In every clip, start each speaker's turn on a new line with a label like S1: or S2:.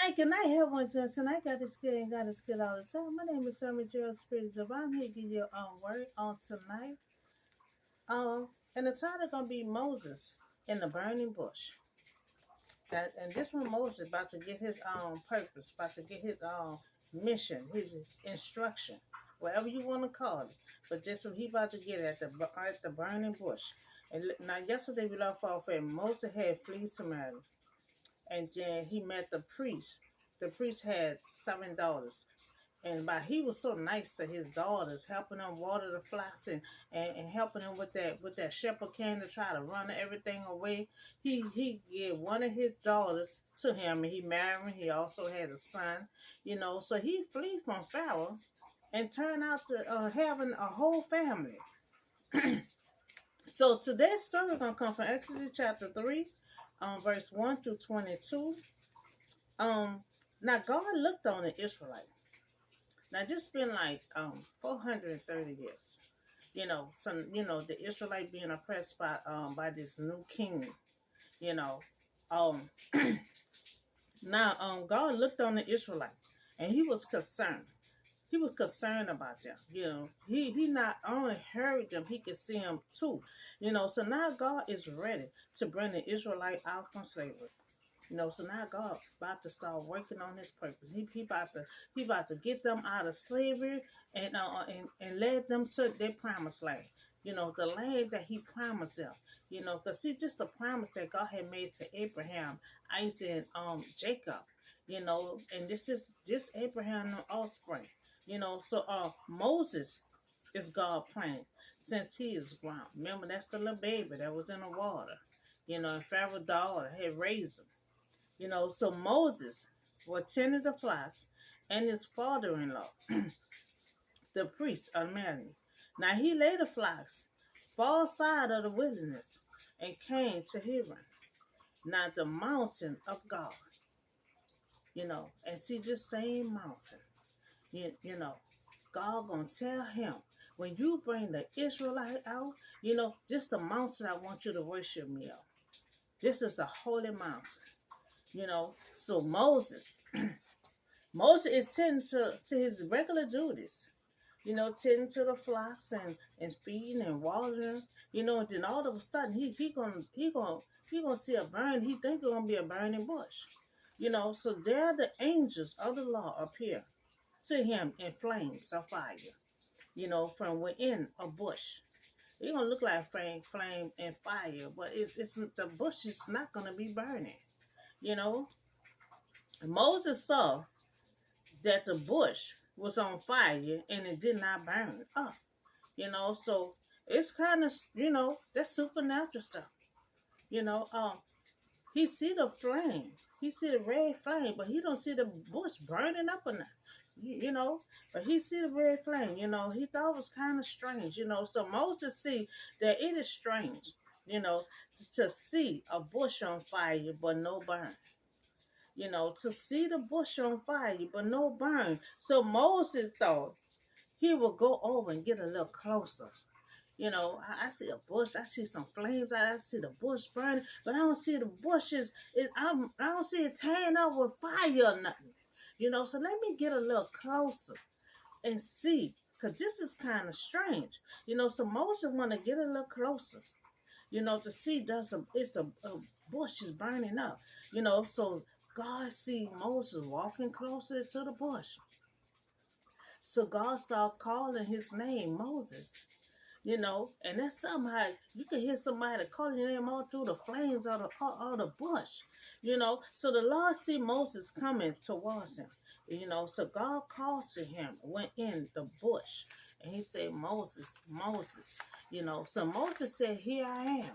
S1: Hey, good night, everyone. Tonight, got this good and got this good all the time. My name is Summer Gerald Spirit of I'm here to give you word on tonight. And the title gonna be Moses in the burning bush. And this one Moses about to get his purpose, about to get his mission, his instruction, whatever you want to call it. But this one he about to get at the burning bush. And now yesterday we left off and Moses had flees to marry, and then he met the priest. The priest had 7 daughters. And by he was so nice to his daughters, helping them water the flocks and helping them with that shepherd can to try to run everything away. He gave one of his daughters to him and he married him. He also had a son, So he fled from Pharaoh and turned out to having a whole family. So today's story is gonna come from Exodus chapter 3, verse 1 through 22. Now God looked on the Israelites. Now this been like 430 years. The Israelite being oppressed by this new king. You know, um, now God looked on the Israelite and he was concerned. He was concerned about them. He not only heard them, he could see them too. So now God is ready to bring the Israelite out from slavery. So now God about to start working on His purpose. He about to get them out of slavery and lead them to their promised land. The land that He promised them. Because see, just the promise that God had made to Abraham, Isaac, and Jacob. And this Abraham offspring. So Moses is God plan since he is ground. Remember, that's the little baby that was in the water. And Pharaoh's daughter had raised him. So Moses was tending the flocks, and his father-in-law, the priest, unmarried. Now he laid the flocks far side of the wilderness and came to Hebron, now the mountain of God. And see this same mountain, God gonna tell him, when you bring the Israelite out, this the mountain I want you to worship me on. This is a holy mountain. So Moses is tending to his regular duties, tending to the flocks and feeding and watering, and then all of a sudden he gonna see a burn. He think it's gonna be a burning bush. So there the angels of the Lord appear to him in flames of fire, from within a bush. It's gonna look like flame and fire, but it's the bush is not gonna be burning. You know, Moses saw that the bush was on fire and it did not burn up. So it's kind of that's supernatural stuff. You know, um, he see the flame, he see the red flame, but he don't see the bush burning up or not. You know, but he see the red flame. He thought it was kind of strange. So Moses see that it is strange. You know, to see a bush on fire but no burn. To see the bush on fire but no burn. So Moses thought he would go over and get a little closer. I see a bush, I see some flames, I see the bush burning, but I don't see the bushes. I don't see it tearing up with fire or nothing. So let me get a little closer and see, because this is kind of strange. So Moses want to get a little closer, to see a bush is burning up. So God see Moses walking closer to the bush. So God started calling his name Moses. And that's somehow you can hear somebody calling your name all through the flames of the bush. So the Lord see Moses coming towards him. So God called to him, went in the bush, and he said, Moses, Moses. So Moses said, here I am.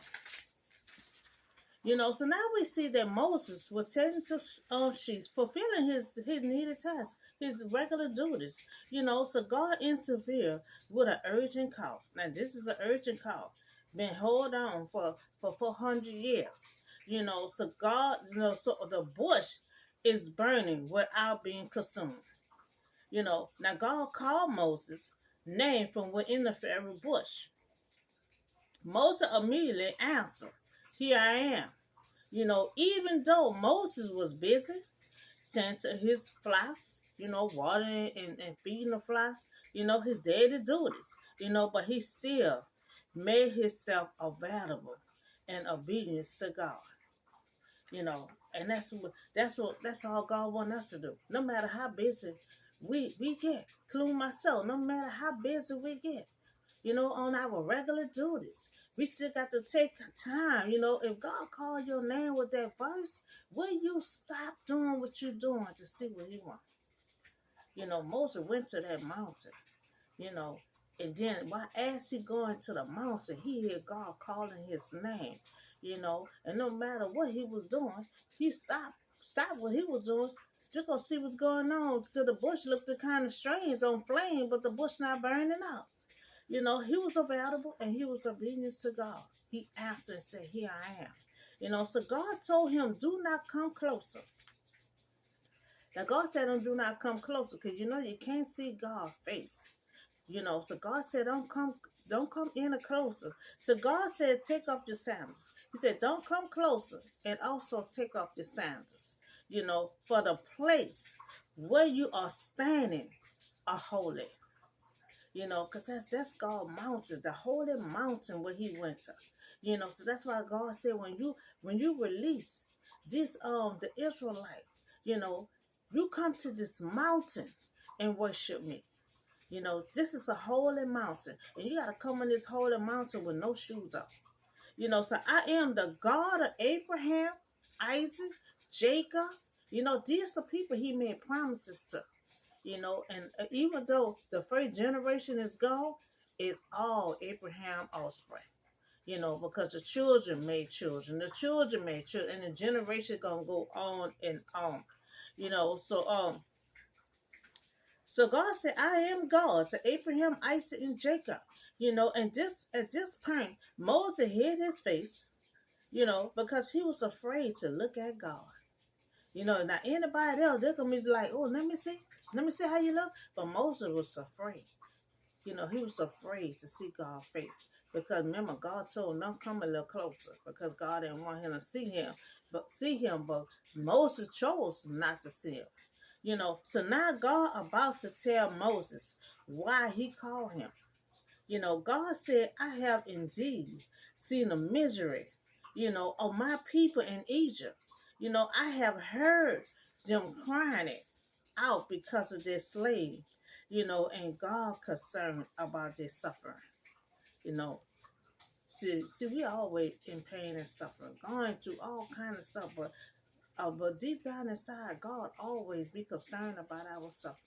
S1: So now we see that Moses was tending to sheep, fulfilling his needed tasks, his regular duties. So God interfered with an urgent call. Now this is an urgent call, been held on for 400 years. So God, so the bush is burning without being consumed. Now God called Moses' name from within the Pharaoh bush. Moses immediately answered, here I am. Even though Moses was busy, tend to his flies, watering and feeding the flies. His daddy do this, but he still made himself available in obedience to God, and that's all God wants us to do. No matter how busy we get, including myself, no matter how busy we get, on our regular duties. We still got to take time. If God called your name with that verse, will you stop doing what you're doing to see what he wants? Moses went to that mountain, you know, and then as he going to the mountain, he heard God calling his name, and no matter what he was doing, he stopped what he was doing, just go see what's going on, because the bush looked kind of strange on flame, but the bush not burning up. He was available and he was obedient to God. He answered and said, "Here I am." So God told him, "Do not come closer." Now God said, "Do not come closer," because you can't see God's face. So God said, don't come any closer. So God said, "Take off your sandals." He said, "Don't come closer, and also take off your sandals." For the place where you are standing are holy. Because that's God's mountain, the holy mountain where he went to. So that's why God said, when you release this the Israelite, you know, you come to this mountain and worship me. This is a holy mountain, and you gotta come on this holy mountain with no shoes on. So I am the God of Abraham, Isaac, Jacob. These are people he made promises to. And even though the first generation is gone, it's all Abraham offspring. Because the children made children, the children made children, and the generation gonna go on and on. So God said, "I am God" to Abraham, Isaac, and Jacob. And at this point, Moses hid his face, because he was afraid to look at God. Now anybody else, they're gonna be like, "Oh, let me see how you look." But Moses was afraid. He was afraid to see God's face, because remember, God told him, "Don't come a little closer," because God didn't want him to see him. But Moses chose not to see him. So now God about to tell Moses why he called him. God said, "I have indeed seen the misery, of my people in Egypt. I have heard them crying it out because of their slave, and God concerned about their suffering. You know, see, we always in pain and suffering, going through all kind of stuff, but deep down inside, God always be concerned about our suffering.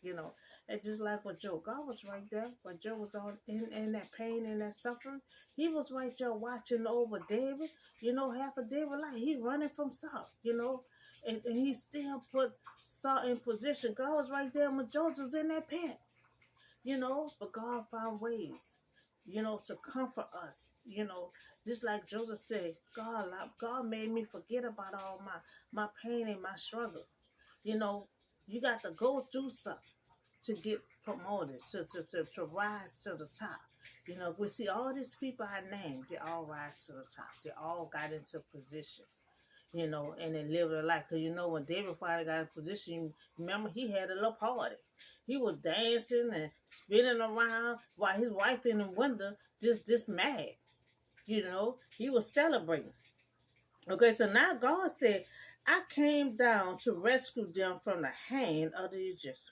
S1: You know, and just like with Job, God was right there when Job was on in that pain and that suffering. He was right there watching over David. Half of David life, he running from Saul. And he still put Saul in position. God was right there when Joseph was in that pit. But God found ways, to comfort us. Just like Joseph said, God made me forget about all my pain and my struggle. You know, you got to go through something to get promoted, to rise to the top. We see all these people I named, they all rise to the top. They all got into position, and they lived their life. Because, when David finally got in position, remember, he had a little party. He was dancing and spinning around while his wife in the window just mad. He was celebrating. Okay, so now God said, "I came down to rescue them from the hand of the Egyptians."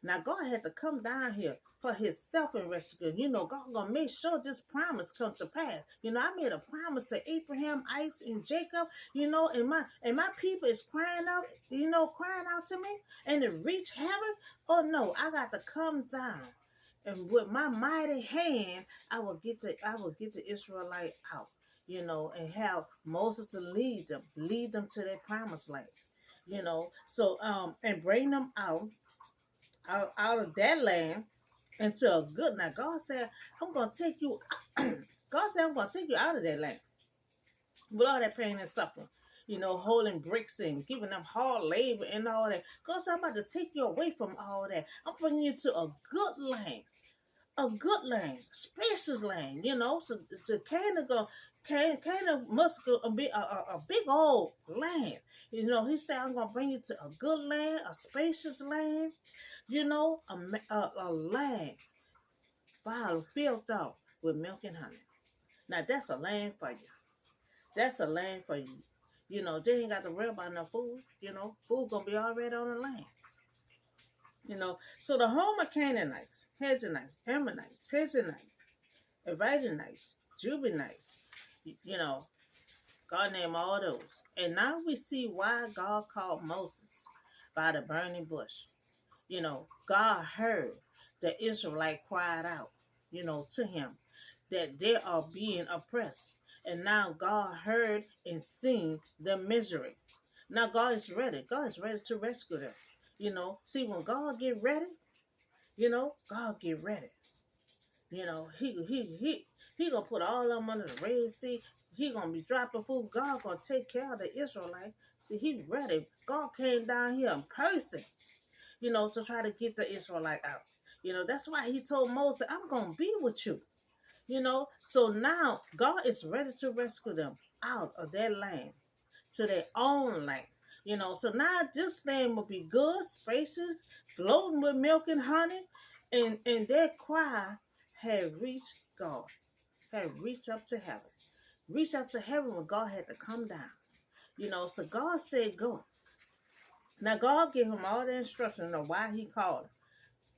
S1: Now God had to come down here for himself and rescue. God gonna make sure this promise comes to pass. I made a promise to Abraham, Isaac, and Jacob. And my people is crying out, crying out to me, and it reach heaven. Oh no, I got to come down, and with my mighty hand, I will get the Israelite out. And have Moses to lead them to their promised land. So and bring them out of that land into a good. Now God said, "I'm gonna take you." God said, "I'm gonna take you out of that land with all that pain and suffering. Holding bricks and giving them hard labor and all that. God said, "I'm about to take you away from all that. I'm bringing you to a good land, spacious land. So Canaan Canaan must be a big old land. You know, he said, I'm going to bring you to a good land, a spacious land, you know, a land filled out with milk and honey. Now, that's a land for you. That's a land for you. You know, they ain't got to worry about no food. You know, food going to be already on the land. You know, so the home of Canaanites, Hezonites, Ammonites, Perizzites, Evangelites, Jubilees, you know, God named all those. And now we see why God called Moses by the burning bush. You know, God heard the Israelite cried out, you know, to him that they are being oppressed. And now God heard and seen their misery. Now God is ready. God is ready to rescue them. You know, see when God get ready, you know, God get ready. You know, he gonna put all of them under the Red Sea. He gonna be dropping food. God gonna take care of the Israelites. See, he ready. God came down here in person, you know, to try to get the Israelite out. You know, that's why he told Moses, I'm gonna be with you. You know, so now God is ready to rescue them out of their land to their own land. You know, so now this land will be good, spacious, floating with milk and honey, and their cry had reached God, had reached up to heaven. Reached up to heaven when God had to come down. You know, so God said go. Now God gave him all the instructions of why he called him.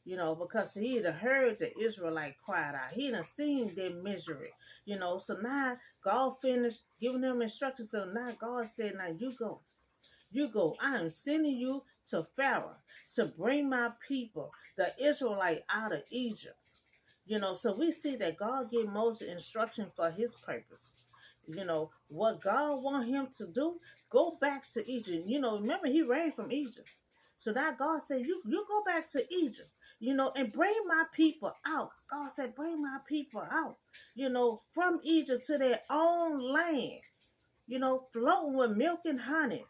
S1: You know, because he had heard the Israelite cried out. He had seen their misery. You know, so now God finished giving them instructions. So now God said, now you go. You go. I am sending you to Pharaoh to bring my people, the Israelite, out of Egypt. You know, so we see that God gave Moses instruction for his purpose. You know, what God want him to do, go back to Egypt. You know, remember he ran from Egypt. So now God said, you go back to Egypt, you know, and bring my people out. God said, bring my people out, you know, from Egypt to their own land, you know, floating with milk and honey.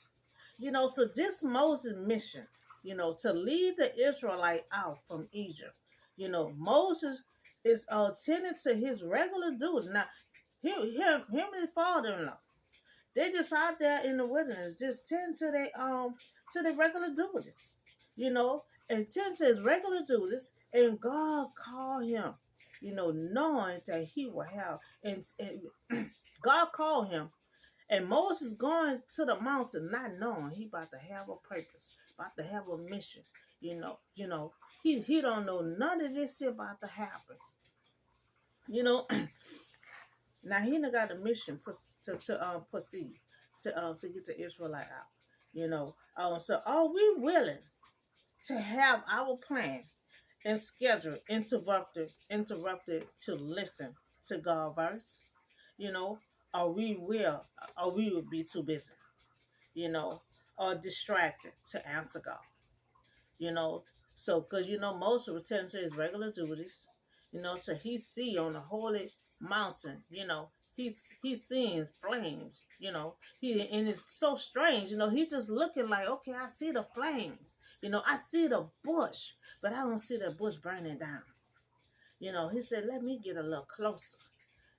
S1: You know, so this Moses mission, you know, to lead the Israelite out from Egypt. You know, Moses is tending to his regular duty. Now, him and his father-in-law, they just out there in the wilderness, just tend to their regular duties. You know, and tend to his regular duties, and God called him. You know, knowing that he will have, and God called him. And Moses going to the mountain, not knowing he about to have a purpose, about to have a mission. You know, he don't know none of this shit about to happen. You know, now he done got a mission to proceed to get the Israelite out. You know, so are we willing to have our plan and schedule interrupted to listen to God's verse? You know, or we will be too busy, you know, or distracted to answer God, you know. So, because, you know, Moses returned to his regular duties, you know, so he see on the holy mountain, you know, he's seeing flames, you know, and it's so strange, you know, he just looking like, okay, I see the flames, you know, I see the bush, but I don't see the bush burning down. You know, he said, let me get a little closer.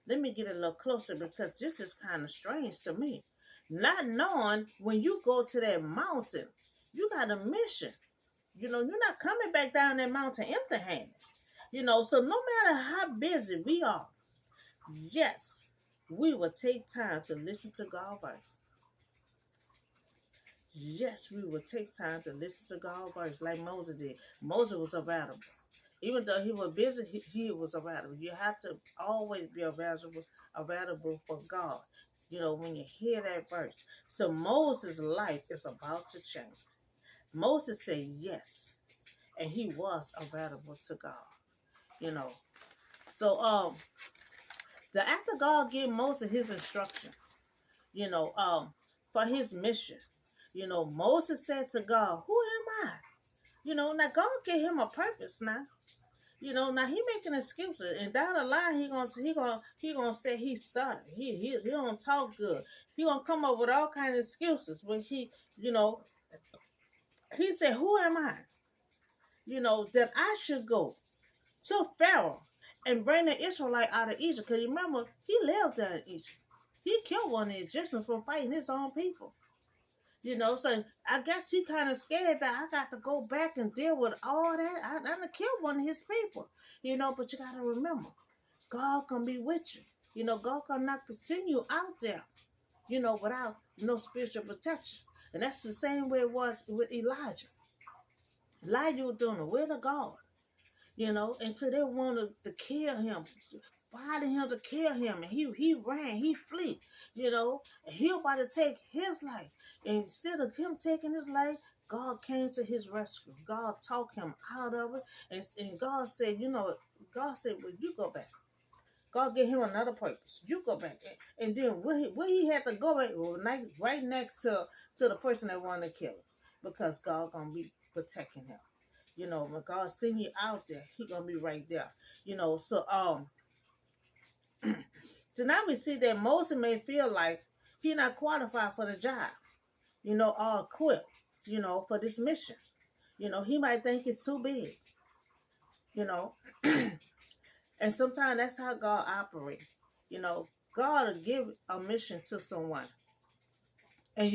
S1: Let me get a little closer because this is kind of strange to me. Not knowing when you go to that mountain, you got a mission. You know, you're not coming back down that mountain empty handed. You know, so no matter how busy we are, yes, we will take time to listen to God's voice. Yes, we will take time to listen to God's voice like Moses did. Moses was available. Even though he was busy, he was available. You have to always be available for God. You know, when you hear that verse. So Moses' life is about to change. Moses said yes, and he was available to God. You know. So the after God gave Moses his instruction, you know, for his mission, you know, Moses said to God, who am I? You know, now God gave him a purpose now. You know, now he making excuses, and down the line he gonna say he stuttered. He don't talk good. He gonna come up with all kinds of excuses. But you know, he said, "Who am I? You know that I should go to Pharaoh and bring the Israelite out of Egypt." Because remember, he lived there in Egypt. He killed one of the Egyptians for fighting his own people. So I guess he kind of scared that I got to go back and deal with all that. I done killed one of his people. But you got to remember, God can be with you. God can not send you out there, without no spiritual protection. And that's the same way it was with Elijah. Elijah was doing the will of God, until they wanted to kill him, fighting him to kill him. And he ran, he fled, and he was about to take his life. And instead of him taking his life, God came to his rescue. God talked him out of it. And God said, well, you go back. God gave him another purpose. You go back. And then where he had to go back, right next to the person that wanted to kill him. Because God going to be protecting him. When God send you out there, he going to be right there. So so now we see that Moses may feel like he not qualified for the job, or equipped, for this mission. He might think it's too big, and sometimes that's how God operates. God will give a mission to someone. And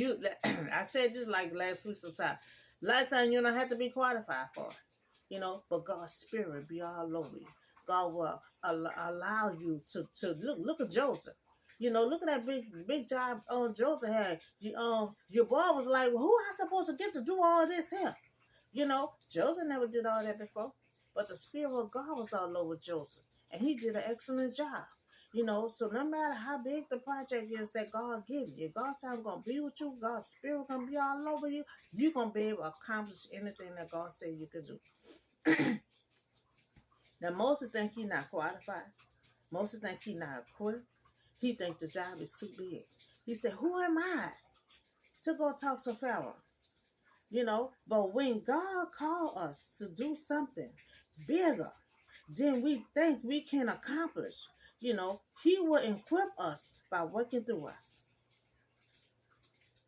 S1: I said this like last week sometime. A lot of times you don't have to be qualified for it, but God's spirit be all over you. God will allow you to look at Joseph. Look at that big job Joseph had. Your boy was like, well, who am I supposed to get to do all this here? Joseph never did all that before. But the spirit of God was all over Joseph. And he did an excellent job. So no matter how big the project is that God gives you, God said, I'm going to be with you. God's spirit going to be all over you. You're going to be able to accomplish anything that God said you can do. Now, Moses think he not qualified. Moses think he not equipped. He think the job is too big. He said, who am I to go talk to Pharaoh? But when God called us to do something bigger than we think we can accomplish, he will equip us by working through us.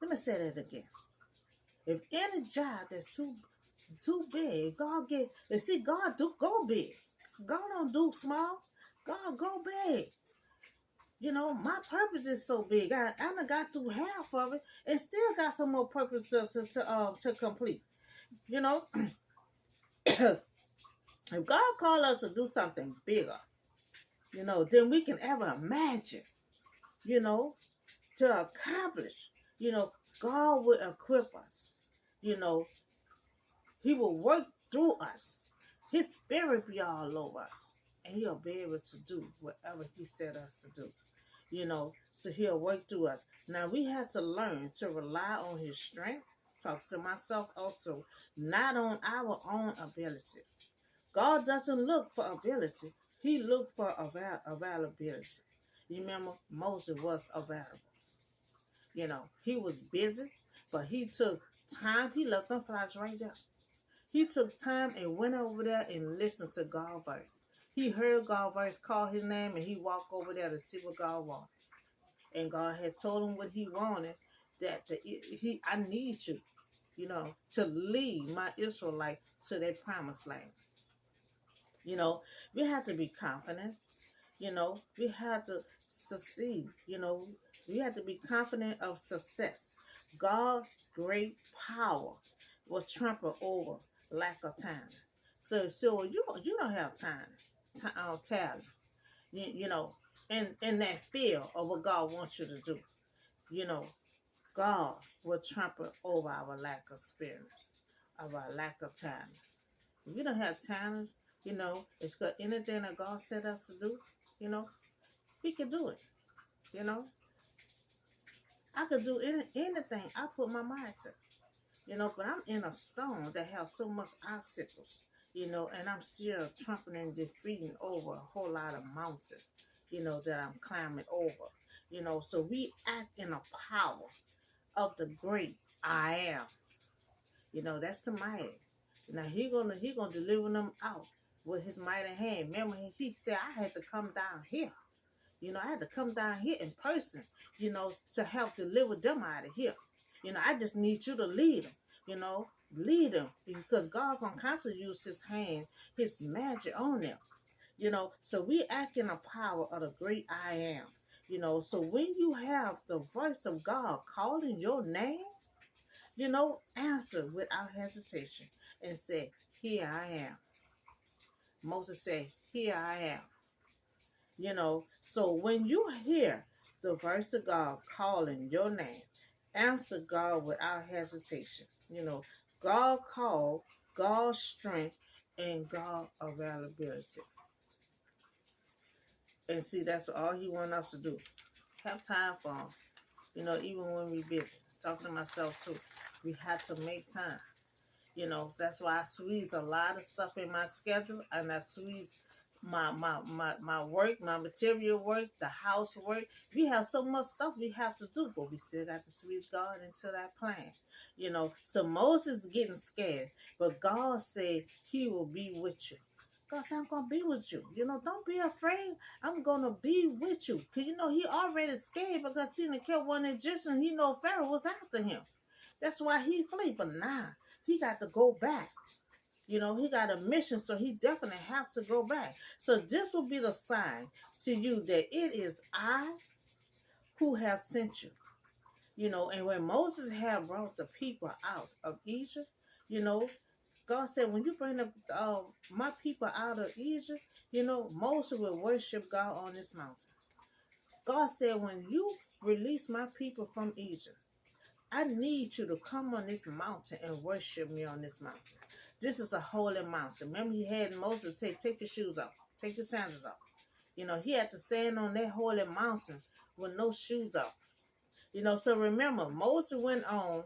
S1: Let me say that again. If any job that's too big, God do go big. God don't do small. God go big. My purpose is so big. I done got through half of it and still got some more purpose to complete. If God called us to do something bigger, than we can ever imagine, to accomplish, God will equip us. He will work through us. His spirit be all over us. And he'll be able to do whatever he said us to do. So he'll work through us. Now we have to learn to rely on his strength. Talk to myself also. Not on our own ability. God doesn't look for ability. He looked for availability. You remember, Moses was available. He was busy, but he took time. He left them flies right there. He took time and went over there and listened to God's voice. He heard God's voice call his name, and he walked over there to see what God wanted. And God had told him what he wanted, that I need you, to lead my Israelite to their promised land. We have to be confident. We have to succeed. We have to be confident of success. God's great power will trample over lack of time. So you don't have talent, in that field of what God wants you to do. God will trample over our lack of spirit, of our lack of talent. If you don't have talent, it's got anything that God set us to do, we can do it. I could do anything I put my mind to. But I'm in a stone that has so much obstacles, and I'm still trampling and defeating over a whole lot of mountains, that I'm climbing over. So we act in the power of the great I am. That's the mighty. Now he gonna deliver them out with his mighty hand. Remember, he said I had to come down here. I had to come down here in person, to help deliver them out of here. I just need you to lead them, lead them, because God gonna constantly use his hand, his magic on them. So we act in the power of the great I am. So when you have the voice of God calling your name, answer without hesitation and say, here I am. Moses said, here I am. So when you hear the voice of God calling your name, answer God without hesitation. God called, God's strength, and God availability. And see, that's all he wants us to do. Have time for him. Even when we're busy. Talking to myself too. We have to make time. That's why I squeeze a lot of stuff in my schedule, and I squeeze my work, my material work, the housework. We have so much stuff we have to do, but we still got to squeeze God into that plan. So Moses getting scared, but God said he will be with you. God said, I'm going to be with you. Don't be afraid. I'm going to be with you. Because, he already scared because he didn't kill one Egyptian. He know Pharaoh was after him. That's why he fled. But now, he got to go back. He got a mission, so he definitely have to go back. So this will be the sign to you that it is I who have sent you. And when Moses had brought the people out of Egypt, God said, when you bring my people out of Egypt, Moses will worship God on this mountain. God said, when you release my people from Egypt, I need you to come on this mountain and worship me on this mountain. This is a holy mountain. Remember, he had Moses take your shoes off, take your sandals off. He had to stand on that holy mountain with no shoes off. So remember, Moses went on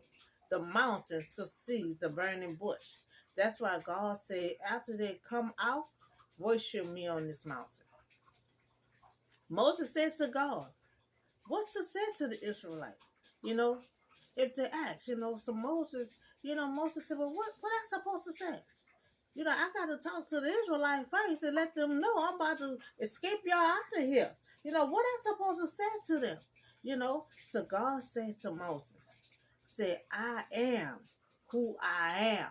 S1: the mountain to see the burning bush. That's why God said, after they come out, worship me on this mountain. Moses said to God, what to say to the Israelites? If they ask, so Moses, Moses said, well, what am I supposed to say? I got to talk to the Israelites first and let them know I'm about to escape y'all out of here. What am I supposed to say to them? So God said to Moses, say, I am who I am.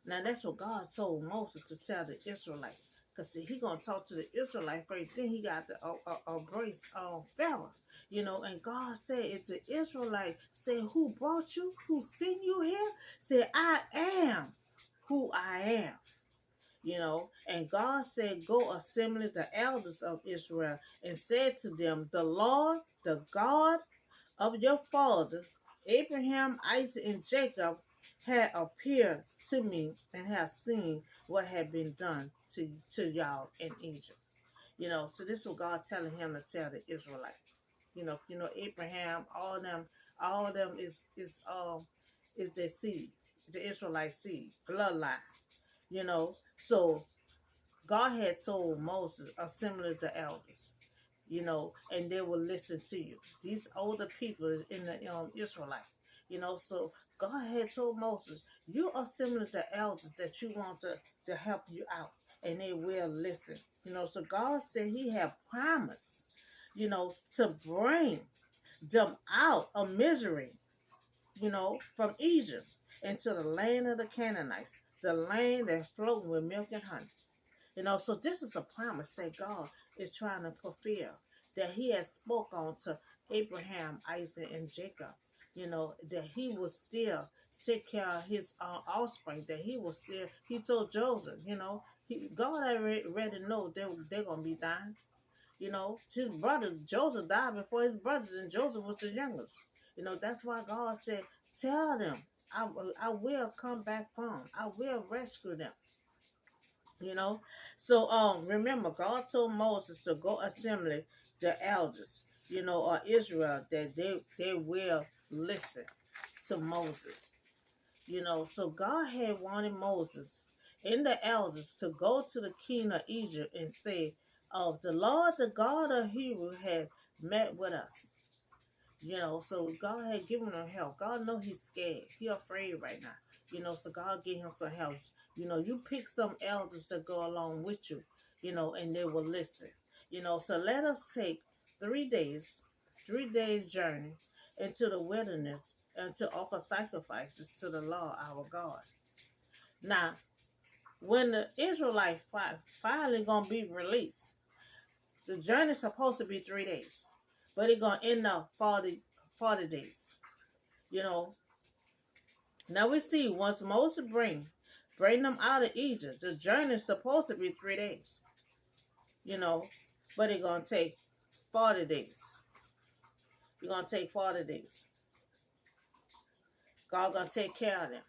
S1: Now that's what God told Moses to tell the Israelites. Because see, he going to talk to the Israelites first. Then he got to embrace Pharaoh. And God said, if the Israelites say, who brought you? Who sent you here? Say, I am who I am. And God said, go assemble the elders of Israel and said to them, the Lord, the God of your fathers, Abraham, Isaac, and Jacob, had appeared to me and have seen what had been done to y'all in Egypt. So this is what God telling him to tell the Israelites. Abraham, all them is their seed, the Israelite seed, bloodline. So God had told Moses, assemble the elders, and they will listen to you. These older people in the Israelite, so God had told Moses, you assemble the elders that you want to help you out, and they will listen. So God said he had promised, to bring them out of misery, from Egypt into the land of the Canaanites, the land that flowed with milk and honey. So this is a promise that God is trying to fulfill, that he has spoke on to Abraham, Isaac, and Jacob. That he will still take care of his offspring, that he told Joseph, God already know they're going to be dying. His brother, Joseph died before his brothers, and Joseph was the youngest. That's why God said, tell them, I will come back from, I will rescue them. So remember, God told Moses to go assemble the elders, or Israel, that they will listen to Moses. So God had wanted Moses and the elders to go to the king of Egypt and say, oh, the Lord, the God of Hebrew, had met with us. So God had given him help. God know he's scared. He afraid right now. So God gave him some help. You pick some elders to go along with you, and they will listen. So let us take 3 days journey into the wilderness and to offer sacrifices to the Lord our God. Now, when the Israelites finally gonna be released, The journey is supposed to be 3 days, but it's gonna end up 40 days. You know. Now we see once Moses bring them out of Egypt, the journey is supposed to be 3 days. You know, but it's gonna take 40 days. It's gonna take 40 days. God gonna take care of them.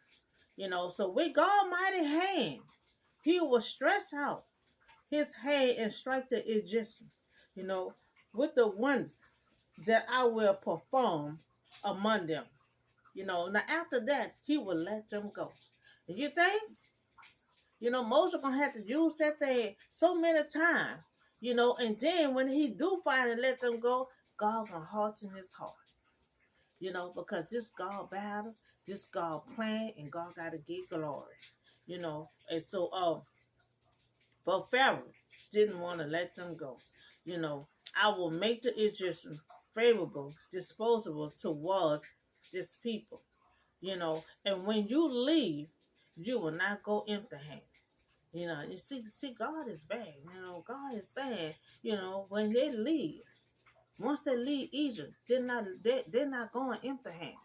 S1: You know, so with God's mighty hand, He will stretch out His hand and strike the Egyptians. You know, with the ones that I will perform among them. You know, now after that, He will let them go. And you think? You know, Moses gonna have to use that thing so many times. You know, and then when He do finally let them go, God gonna harden His heart. You know, because this God battle, this God plan, and God gotta get glory. You know, and so but Pharaoh didn't want to let them go. You know, I will make the Egyptians favorable, disposable towards this people. You know, and when you leave, you will not go empty handed. You know, you see, God is bad. You know, God is saying, you know, when they leave, once they leave Egypt, they're not going empty handed.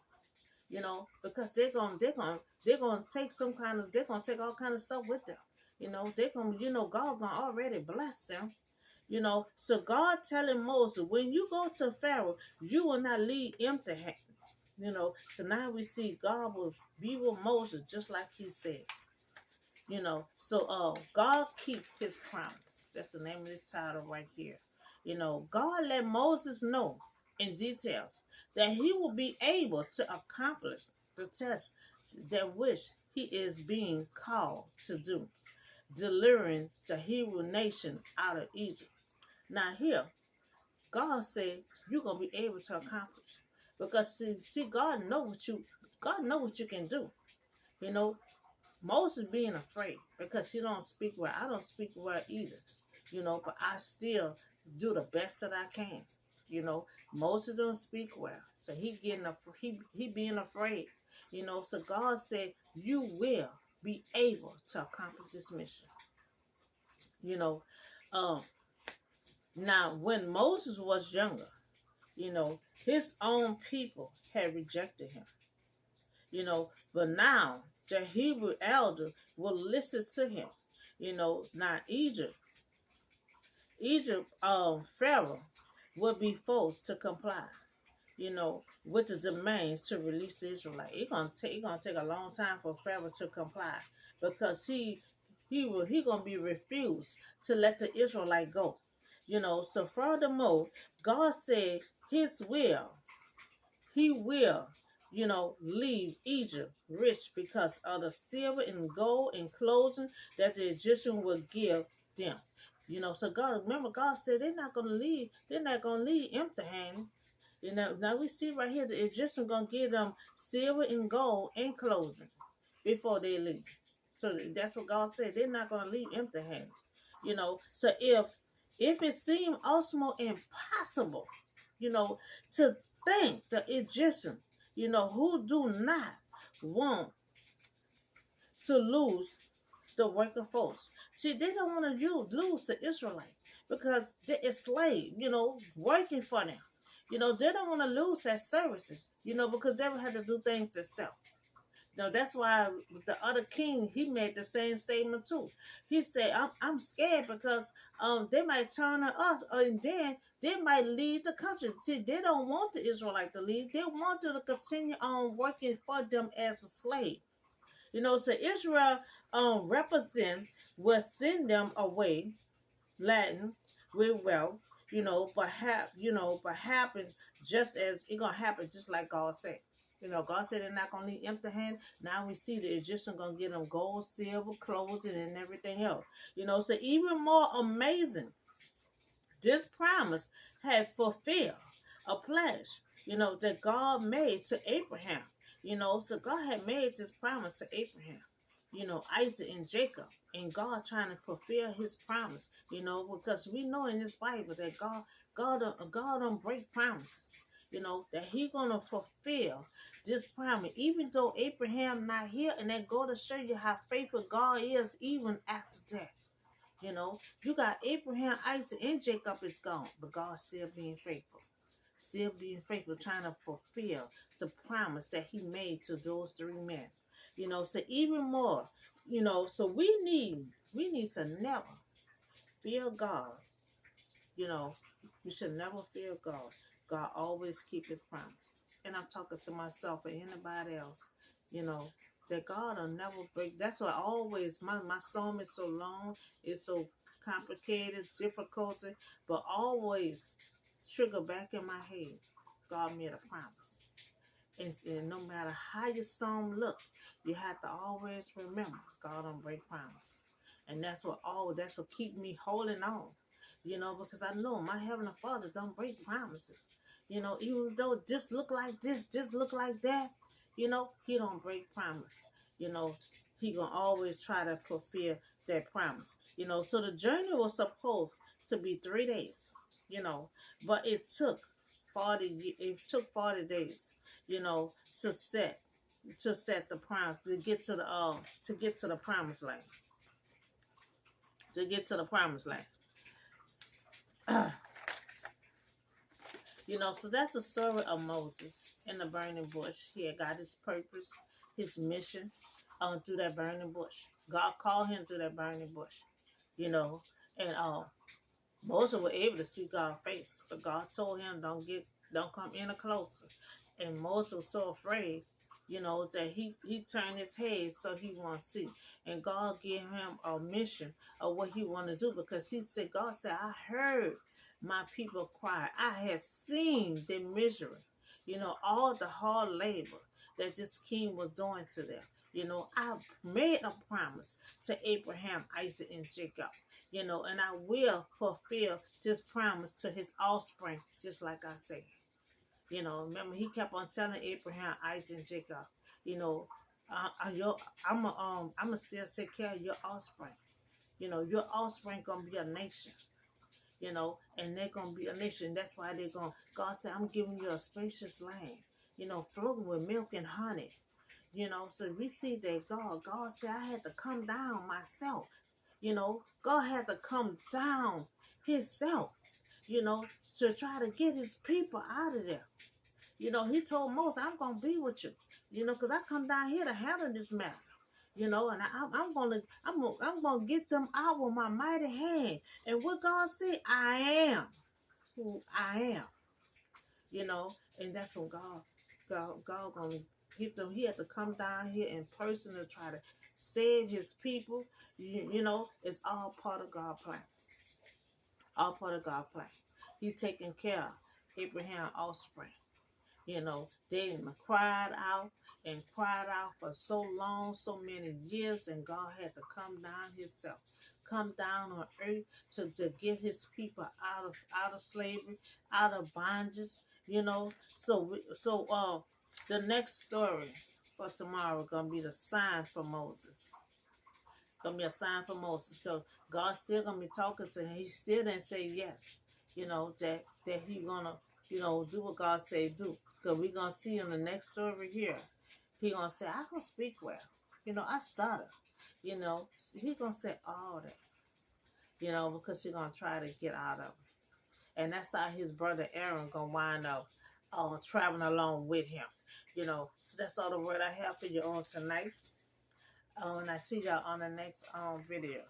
S1: You know, because they're gonna take they're gonna take all kind of stuff with them. You know, they're gonna, God gonna already bless them. You know, so God telling Moses, when you go to Pharaoh, you will not leave empty handed. You know, so now we see God will be with Moses just like He said. You know, so God keep His promise. That's the name of this title right here. You know, God let Moses know in details that he will be able to accomplish the test that which he is being called to do, delivering the Hebrew nation out of Egypt. Now here, God said you're gonna be able to accomplish because see, God know what you can do. You know, Moses being afraid because he don't speak well. I don't speak well either, you know, but I still do the best that I can. You know, Moses don't speak well, so he being afraid. You know, so God said you will be able to accomplish this mission. You know, um, now when Moses was younger, you know, his own people had rejected him. You know, but now the Hebrew elder will listen to him. You know, now Egypt, Pharaoh will be forced to comply. You know, with the demands to release the Israelites. It's gonna take a long time for Pharaoh to comply because he gonna be refused to let the Israelite go. You know, so furthermore, God said He will, leave Egypt rich because of the silver and gold and clothing that the Egyptian will give them. You know, so God said they're not gonna leave empty handed. You know, now we see right here the Egyptian gonna give them silver and gold and clothing before they leave. So that's what God said. They're not gonna leave empty handed. You know, so if it seemed almost impossible, to think the Egyptian, who do not want to lose the worker force. See, they don't want to lose the Israelites because they're slaves, working for them. They don't want to lose their services, because they will have to do things themselves. That's why the other king, he made the same statement too. He said, I'm scared because they might turn on us and then they might leave the country. See, they don't want the Israelite to leave. They want to continue on working for them as a slave. So Israel will send them away, Latin, with wealth, but happen just as it gonna happen just like God said. God said they're not gonna leave empty hand. Now we see the Egyptian gonna get them gold, silver, clothing, and everything else. So even more amazing, this promise had fulfilled a pledge, that God made to Abraham. So God had made this promise to Abraham, Isaac and Jacob, and God trying to fulfill His promise, because we know in this Bible that God don't break promises, that He gonna fulfill this promise, even though Abraham not here, and that go to show you how faithful God is even after death. You know, you got Abraham, Isaac, and Jacob is gone, but God still being faithful. Still being faithful, trying to fulfill the promise that he made to those three men. You know, so even more, you know, so we need to never fear God. You know, we should never fear God. God always keep his promise. And I'm talking to myself or anybody else, you know, that God will never break. That's why always my storm is so long, it's so complicated, difficulty, but always trigger back in my head. God made a promise. And no matter how your storm looks, you have to always remember God don't break promise. And that's what keep me holding on. You know, because I know my Heavenly Father don't break promises. You know, even though this look like this look like that, you know, he don't break promise. You know, he gonna always try to fulfill that promise. You know, so the journey was supposed to be 3 days, you know, but it took 40 days, you know, to set the promise, to get to the promised land. To get to the promised land. You know, so that's the story of Moses in the burning bush. He had got his purpose, his mission through that burning bush. God called him through that burning bush, you know, and Moses was able to see God's face, but God told him, don't come any closer. And Moses was so afraid, you know, that he turned his head so he want to see. And God gave him a mission of what he want to do, because God said, I heard my people cry. I have seen their misery, you know, all the hard labor that this king was doing to them. You know, I made a promise to Abraham, Isaac, and Jacob, you know, and I will fulfill this promise to his offspring, just like I said. You know, remember he kept on telling Abraham, Isaac, and Jacob, you know, I'm gonna still take care of your offspring. You know, your offspring gonna be a nation. You know, and they're gonna be a nation. That's why they're gonna. God said, I'm giving you a spacious land. You know, flowing with milk and honey. You know, so we see that God said, I had to come down myself. You know, God had to come down himself, you know, to try to get his people out of there. You know, he told Moses, I'm going to be with you, you know, because I come down here to handle this matter. You know, and I'm gonna get them out with my mighty hand. And what God said, I am who I am. You know, and that's when God gonna get them. He had to come down here in person to try to save his people. You know, it's all part of God's plan. All part of God's plan. He's taking care of Abraham's offspring. You know, they cried out for so long, so many years, and God had to come down himself, come down on earth to get his people out of slavery, out of bondage. You know, the next story for tomorrow gonna be the sign for Moses. Gonna be a sign for Moses, because God's still gonna be talking to him. He still didn't say yes. You know that he gonna do what God say do. Because we're gonna see in the next story here, he gonna say, I can speak well. You know, I stutter. You know, he gonna say all that. You know, because he's gonna try to get out of it. And that's how his brother Aaron gonna wind up traveling along with him. You know, so that's all the word I have for you on tonight. And I see y'all on the next video.